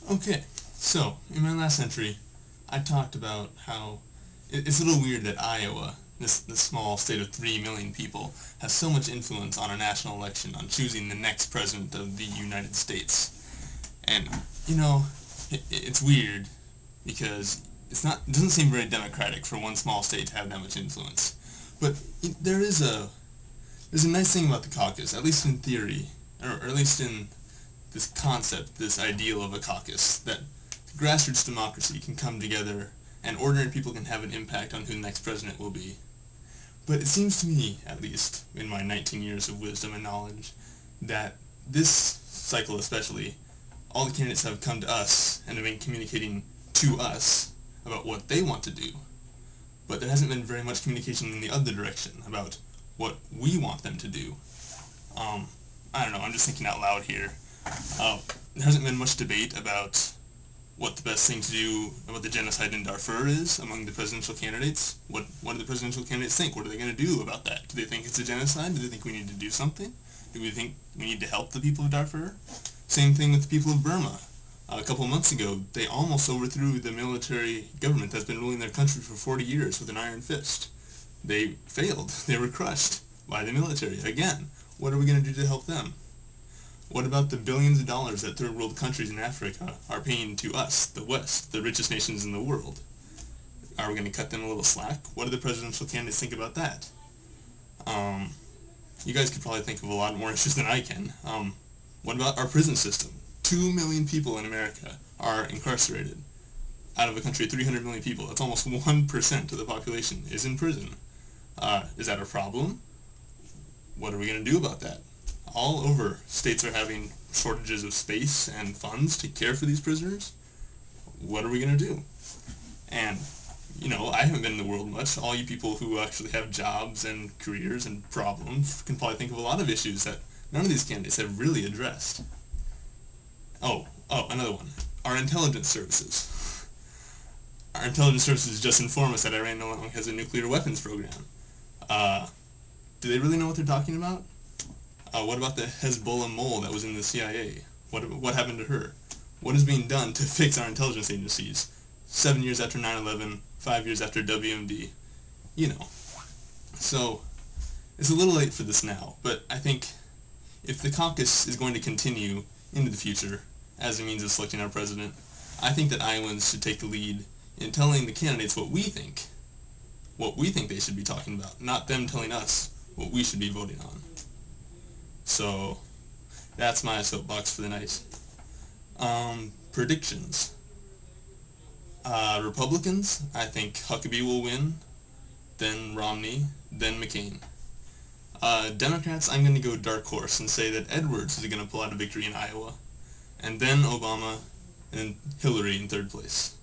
Okay, so in my last entry, I talked about how it's a little weird that Iowa, this small state of 3 million people, has so much influence on a national election, on choosing the next president of the United States. And, you know, it's weird because it doesn't seem very democratic for one small state to have that much influence. But there's a nice thing about the caucus, at least in theory, or at least in this concept, this ideal of a caucus, that grassroots democracy can come together and ordinary people can have an impact on who the next president will be. But it seems to me, at least in my 19 years of wisdom and knowledge, that this cycle especially, all the candidates have come to us and have been communicating to us about what they want to do. But there hasn't been very much communication in the other direction about what we want them to do. Um, I don't know, I'm just thinking out loud here. There hasn't been much debate about what the best thing to do about the genocide in Darfur is among the presidential candidates. What do the presidential candidates think? What are they going to do about that? Do they think it's a genocide? Do they think we need to do something? Do we think we need to help the people of Darfur? Same thing with the people of Burma. A couple of months ago, they almost overthrew the military government that's been ruling their country for 40 years with an iron fist. They failed. They were crushed by the military. Again, what are we going to do to help them? What about the billions of dollars that third world countries in Africa are paying to us, the West, the richest nations in the world? Are we going to cut them a little slack? What do the presidential candidates think about that? Um, you guys could probably think of a lot more issues than I can. What about our prison system? 2 million people in America are incarcerated. Out of a country of 300 million people, that's almost 1% of the population is in prison. Is that a problem? What are we going to do about that? All over, states are having shortages of space and funds to care for these prisoners. What are we going to do? And, I haven't been in the world much. All you people who actually have jobs and careers and problems can probably think of a lot of issues that none of these candidates have really addressed. Another one. Our intelligence services. Our intelligence services just inform us that Iran no longer has a nuclear weapons program. Uh, do they really know what they're talking about? What about the Hezbollah mole that was in the CIA? What happened to her? What is being done to fix our intelligence agencies? 7 years after 9/11, 5 years after WMD. You know. So, it's a little late for this now, but I think if the caucus is going to continue into the future as a means of selecting our president, I think that Iowans should take the lead in telling the candidates what we think they should be talking about, not them telling us what we should be voting on. So, that's my soapbox for the night. Predictions. Republicans, I think Huckabee will win, then Romney, then McCain. Democrats, I'm going to go dark horse and say that Edwards is going to pull out a victory in Iowa, and then Obama, and Hillary in third place.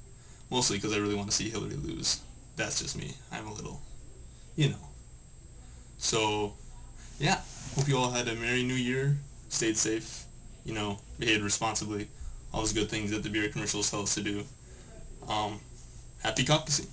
Mostly because I really want to see Hillary lose. That's just me. I'm a little, you know. So, yeah. Hope you all had a Merry New Year, stayed safe, behaved responsibly, all those good things that the beer commercials tell us to do. Happy caucusing.